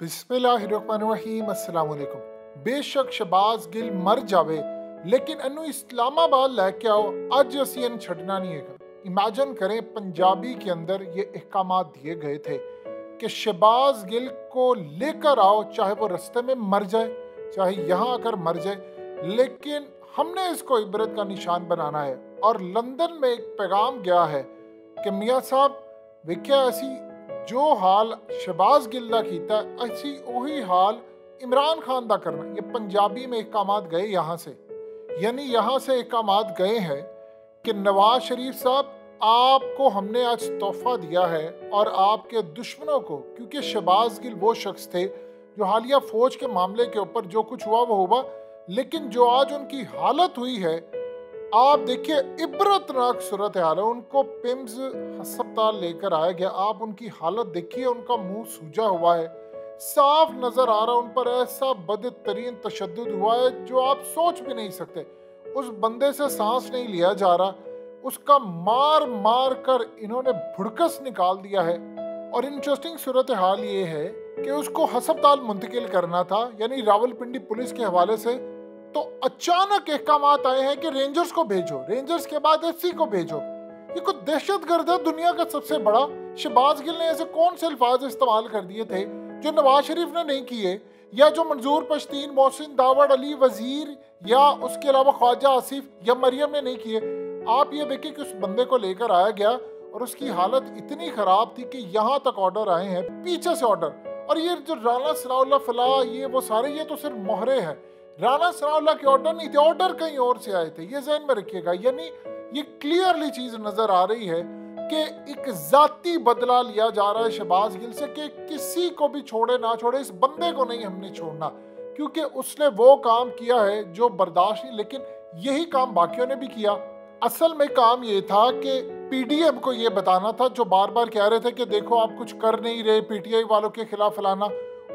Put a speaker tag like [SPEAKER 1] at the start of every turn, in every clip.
[SPEAKER 1] बिस्मिल्लाहिर्रहमानिर्रहीम अस्सलाम वालेकुम। बेशक शहबाज गिल मर जावे लेकिन अनु इस्लामाबाद लैके आओ, अज असी इन छड़ना नहीं है। इमेजिन करें पंजाबी के अंदर ये अहकामात दिए गए थे कि शहबाज गिल को लेकर आओ, चाहे वो रास्ते में मर जाए, चाहे यहाँ आकर मर जाए, लेकिन हमने इसको इबरत का निशान बनाना है। और लंदन में एक पैगाम गया है कि मियाँ साहब वेख्या असी जो हाल शहबाज गिल दा कीता असी वही हाल इमरान खान दा करना। ये पंजाबी में अहकामात गए यहाँ से, यानी यहाँ से अहकामात गए हैं कि नवाज शरीफ साहब आपको हमने आज तोहफा दिया है और आपके दुश्मनों को, क्योंकि शहबाज गिल वो शख्स थे जो हालिया फौज के मामले के ऊपर जो कुछ हुआ वो हुआ, लेकिन जो आज उनकी हालत हुई है आप देखिए, इबरतनाक सूरत हाल है। उनको पिम्स अस्पताल लेकर आया गया, आप उनकी हालत देखिए, उनका मुंह सूजा हुआ है, साफ नजर आ रहा उन पर ऐसा बदतरीन तशद्दुद हुआ है जो आप सोच भी नहीं सकते। उस बंदे से सांस नहीं लिया जा रहा, उसका मार मार कर इन्होंने भुड़कस निकाल दिया है। और इंटरेस्टिंग सूरत हाल ये है कि उसको अस्पताल मुंतकिल करना था, यानी रावलपिंडी पुलिस के हवाले से, तो अचानक अहकामात आए हैं कि रेंजर्स को भेजो, रेंजर्स के बाद एससी को भेजो। ये कुछ दहशतगर्द है, दुनिया का सबसे बड़ा। शहबाज गिल ने ऐसे कौन से अल्फाज इस्तेमाल कर दिए थे जो नवाज शरीफ ने नहीं किए, या जो मंजूर पश्तीन, मोहसिन दावड़, अली वजीर या उसके अलावा ख्वाजा आसिफ या मरियम ने नहीं किए। आप ये देखिए कि उस बंदे को लेकर आया गया और उसकी हालत इतनी खराब थी कि यहाँ तक ऑर्डर आए हैं, पीछे से ऑर्डर। और ये जो राना सनाउल्लाह फलाह ये वो सारे, ये तो सिर्फ मोहरे हैं। राना सनाउल्लाह के ऑर्डर नहीं थे, ऑर्डर कहीं और से आए थे, ये ज़हन में रखिएगा। यानी ये क्लियरली चीज नजर आ रही है कि एक जाती बदला लिया जा रहा है शहबाज गिल से कि किसी को भी छोड़े ना छोड़े, इस बंदे को नहीं हमने छोड़ना, क्योंकि उसने वो काम किया है जो बर्दाश्त नहीं। लेकिन यही काम बाकियों ने भी किया। असल में काम ये था कि पीडीएम को ये बताना था, जो बार बार कह रहे थे कि देखो आप कुछ कर नहीं रहे, पीटीआई वालों के खिलाफ फलाना,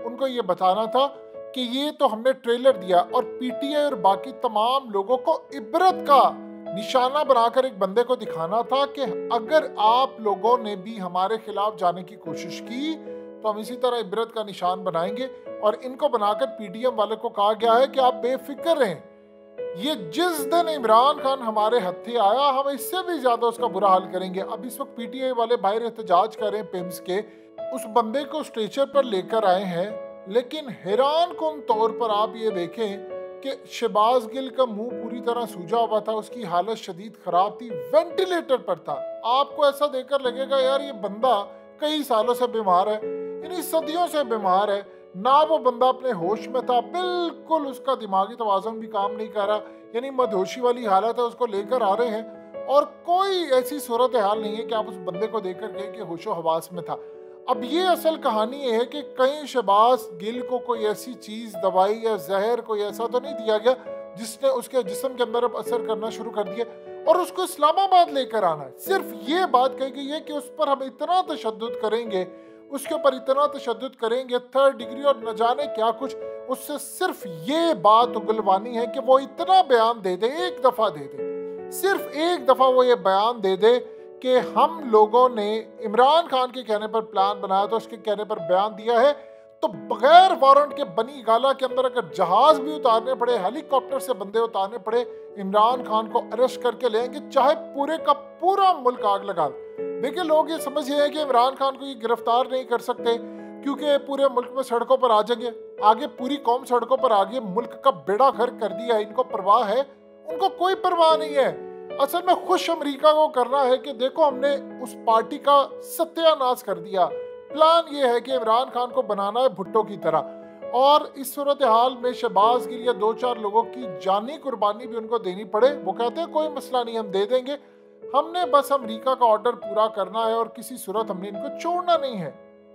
[SPEAKER 1] उनको ये बताना था कि ये तो हमने ट्रेलर दिया। और पीटीआई और बाकी तमाम लोगों को इबरत का निशाना बनाकर एक बंदे को दिखाना था कि अगर आप लोगों ने भी हमारे खिलाफ जाने की कोशिश की तो हम इसी तरह इबरत का निशान बनाएंगे। और इनको बनाकर पीडीएम वाले को कहा गया है कि आप बेफिक्र रहें, ये जिस दिन इमरान खान हमारे हत्थे आया हम इससे भी ज्यादा उसका बुरा हाल करेंगे। अब इस वक्त पीटीआई वाले बाहर एहतजाज कर रहे हैं पिम्स के, उस बंदे को स्ट्रेचर पर लेकर आए हैं। लेकिन हैरान कुन तौर पर आप ये देखें कि शहबाज गिल का मुंह पूरी तरह सूजा हुआ था, उसकी हालत शदीद खराब थी, वेंटिलेटर पर था। आपको ऐसा देखकर लगेगा यार ये बंदा कई सालों से बीमार है, यानी सदियों से बीमार है, ना वो बंदा अपने होश में था, बिल्कुल उसका दिमागी तवाज़ुन भी काम नहीं कर रहा, यानी मदहोशी वाली हालत है, उसको लेकर आ रहे हैं। और कोई ऐसी सूरत हाल नहीं है कि आप उस बंदे को देखकर कहें कि होशो हवास में था। अब ये असल कहानी ये है कि कहीं शहबाज गिल को कोई ऐसी चीज, दवाई या जहर कोई ऐसा तो नहीं दिया गया जिसने उसके जिस्म के अंदर अब असर करना शुरू कर दिया और उसको इस्लामाबाद लेकर आना है। सिर्फ ये बात कही गई है कि उस पर हम इतना तशद्दुद करेंगे, उसके ऊपर इतना तशद्दुद करेंगे, 3rd डिग्री और न जाने क्या कुछ, उससे सिर्फ ये बात उगलवानी है कि वो इतना बयान दे दे, एक दफा दे दे, सिर्फ एक दफा वो ये बयान दे दे कि हम लोगों ने इमरान खान के कहने पर प्लान बनाया था, उसके कहने पर बयान दिया है, तो बगैर वारंट के बनी गाला के अंदर अगर जहाज भी उतारने पड़े, हेलीकॉप्टर से बंदे उतारने पड़े, इमरान खान को अरेस्ट करके लेंगे, चाहे पूरे का पूरा मुल्क आग लगा। देखिए लोग ये समझ रहे हैं कि इमरान खान को ये गिरफ्तार नहीं कर सकते क्योंकि पूरे मुल्क में सड़कों पर आ जाएंगे, आगे पूरी कौम सड़कों पर आ गई, मुल्क का बेड़ा गर्क कर दिया है, इनको परवाह है, उनको कोई परवाह नहीं है। असल में खुश अमेरिका को करना है कि देखो हमने उस पार्टी का सत्यानाश कर दिया। प्लान ये है कि इमरान खान को बनाना है भुट्टो की तरह, और इस सूरत हाल में शहबाज गिल या 2-4 लोगों की जानी कुर्बानी भी उनको देनी पड़े, वो कहते हैं कोई मसला नहीं हम दे देंगे, हमने बस अमेरिका का ऑर्डर पूरा करना है और किसी सूरत हमने इनको छोड़ना नहीं है।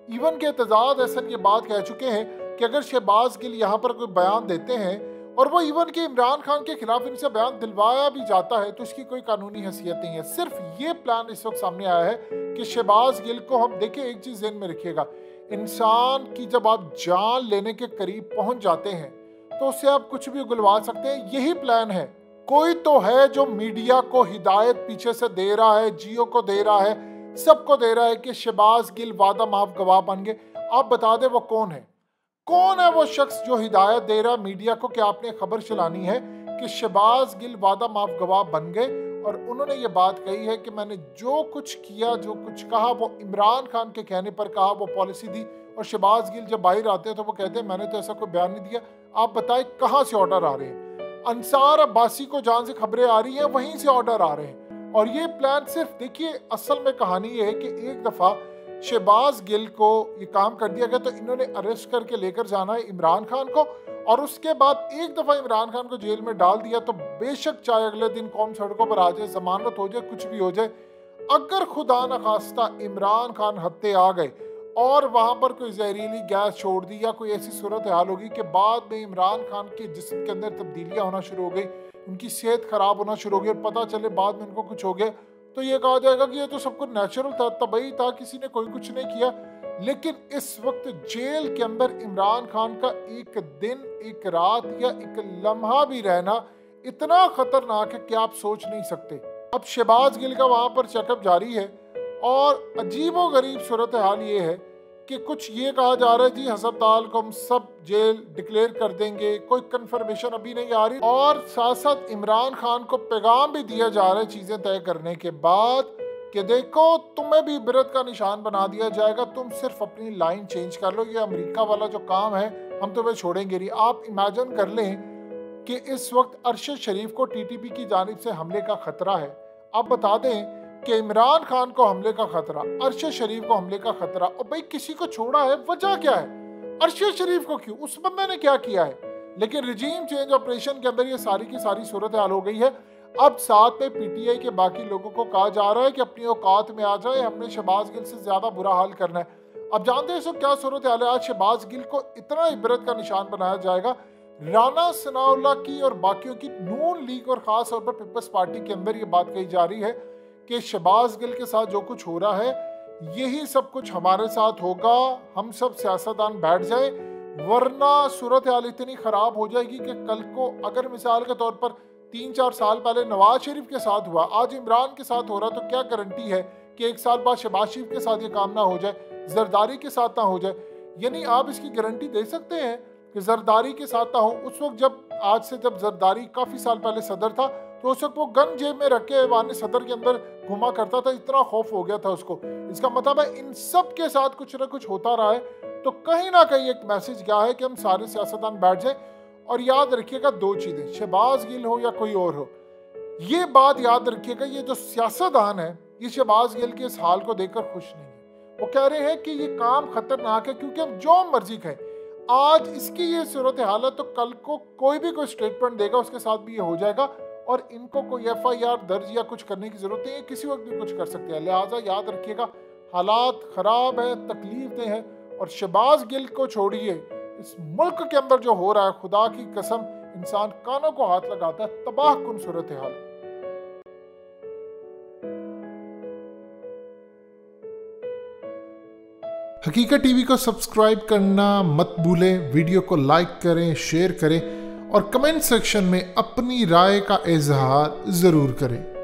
[SPEAKER 1] इवन के एतजाज हसन ये बात कह चुके हैं कि अगर शहबाज गिल यहाँ पर कोई बयान देते हैं और वो इवन के इमरान खान के खिलाफ इनसे बयान दिलवाया भी जाता है तो इसकी कोई कानूनी हैसियत नहीं है। सिर्फ ये प्लान इस वक्त सामने आया है कि शहबाज गिल को हम देखिए, एक चीज ज़हन में रखिएगा, इंसान की जब आप जान लेने के करीब पहुंच जाते हैं तो उससे आप कुछ भी उगलवा सकते हैं। यही प्लान है। कोई तो है जो मीडिया को हिदायत पीछे से दे रहा है, जियो को दे रहा है, सबको दे रहा है कि शहबाज गिल वादा माफ गवाह बन गए। आप बता दें वो कौन है? कौन है वो शख्स जो हिदायत दे रहा मीडिया को कि आपने खबर चलानी है कि शहबाज गिल वादा माफ गवाह बन गए और उन्होंने ये बात कही है कि मैंने जो कुछ किया, जो कुछ कहा वो इमरान खान के कहने पर कहा, वो पॉलिसी दी। और शहबाज गिल जब बाहर आते हैं तो वो कहते हैं मैंने तो ऐसा कोई बयान नहीं दिया। आप बताएं कहाँ से ऑर्डर आ रहे हैं? अंसार अब्बासी को जहाँ से खबरें आ रही हैं वहीं से ऑर्डर आ रहे हैं। और ये प्लान सिर्फ देखिए, असल में कहानी ये है कि एक दफ़ा शहबाज गिल को ये काम कर दिया गया तो इन्होंने अरेस्ट करके लेकर जाना है इमरान खान को, और उसके बाद एक दफ़ा इमरान खान को जेल में डाल दिया तो बेशक चाहे अगले दिन कौम सड़कों पर आ जाए, जमानत हो जाए, कुछ भी हो जाए, अगर खुदा न खास्ता इमरान खान हत्ते आ गए और वहाँ पर कोई जहरीली गैस छोड़ दी या कोई ऐसी सूरत हाल होगी कि बाद में इमरान खान के जिस्म के अंदर तब्दीलियाँ होना शुरू हो गई, उनकी सेहत ख़राब होना शुरू हो गई और पता चले बाद में उनको कुछ हो गया, तो ये कहा जाएगा कि ये तो सब कुछ नेचुरल था, तबई था, किसी ने कोई कुछ नहीं किया। लेकिन इस वक्त जेल के अंदर इमरान खान का एक दिन, एक रात या एक लम्हा भी रहना इतना खतरनाक है कि आप सोच नहीं सकते। अब शहबाज गिल का वहाँ पर चेकअप जारी है और अजीबो गरीब सूरत हाल ये है कि कुछ ये कहा जा रहा है जी हस्पताल को हम सब जेल डिक्लेयर कर देंगे, कोई कंफर्मेशन अभी नहीं आ रही, और साथ साथ इमरान खान को पैगाम भी दिया जा रहा है चीज़ें तय करने के बाद कि देखो तुम्हें भी इबरत का निशान बना दिया जाएगा, तुम सिर्फ अपनी लाइन चेंज कर लो, ये अमेरिका वाला जो काम है हम तुम्हें छोड़ेंगे नहीं। आप इमेजिन कर लें कि इस वक्त अरशद शरीफ को टीटीपी की जानिब से हमले का खतरा है। आप बता दें कि इमरान खान को हमले का खतरा, अरशद शरीफ को हमले का खतरा, और भाई किसी को छोड़ा है, वजह क्या है? अरशद शरीफ को क्यों? उस बंदे ने क्या किया है? लेकिन रिजीम चेंज ऑपरेशन के अंदर ये सारी की सारी सूरत हाल हो गई है। अब साथ में पीटीआई के बाकी लोगों को कहा जा रहा है कि अपनी औकात में आ जाए, हमने शहबाज गिल से ज्यादा बुरा हाल करना है। अब जानते हैं इसको क्या सूरत हाल है? आज शहबाज गिल को इतना इबरत का निशान बनाया जाएगा, राना सनाउल्लाह की और बाकियों की नून लीग और खास तौर पर पीपल्स पार्टी के अंदर ये बात कही जा रही है कि शहबाज गिल के साथ जो कुछ हो रहा है यही सब कुछ हमारे साथ होगा, हम सब सियासतदान बैठ जाए, वरना सूरत हाल इतनी खराब हो जाएगी कि कल को अगर मिसाल के तौर पर 3-4 साल पहले नवाज शरीफ के साथ हुआ, आज इमरान के साथ हो रहा, तो क्या गारंटी है कि 1 साल बाद शहबाज शरीफ के साथ ये काम ना हो जाए, जरदारी के साथ ना हो जाए? यानी आप इसकी गारंटी दे सकते हैं कि जरदारी के साथ ना हो? उस वक्त जब जरदारी काफ़ी साल पहले सदर था तो उस वक्त वो गन जेब में रख के वाने सदर के अंदर घुमा करता था, इतना खौफ हो गया था उसको। इसका मतलब है इन सब के साथ कुछ ना कुछ होता रहा है, तो कहीं ना कहीं एक मैसेज क्या है कि हम सारे सियासतदान बैठ जाएं। और याद रखिएगा 2 चीज़ें, शहबाज गिल हो या कोई और हो, ये बात याद रखिएगा, ये जो सियासतदान है ये शहबाज गिल के इस हाल को देखकर खुश नहीं है। वो कह रहे हैं कि ये काम खतरनाक है क्योंकि हम जो मर्जी कहें, आज इसकी ये सूरत हाल है तो कल को कोई भी कोई स्टेटमेंट देगा उसके साथ भी ये हो जाएगा, और इनको कोई FIR दर्ज या कुछ करने की जरूरत नहीं है, किसी वक्त भी कुछ कर सकते हैं। लिहाजा याद रखिएगा हालात खराब है, तकलीफ है, और शहबाज गिल को छोड़िए, इस मुल्क के अंदर जो हो रहा है, खुदा की कसम इंसान कानों को हाथ लगाता है, तबाह कुन सूरत हाल। हकीकत टीवी को सब्सक्राइब करना मत भूलें, वीडियो को लाइक करें, शेयर करें और कमेंट सेक्शन में अपनी राय का इजहार जरूर करें।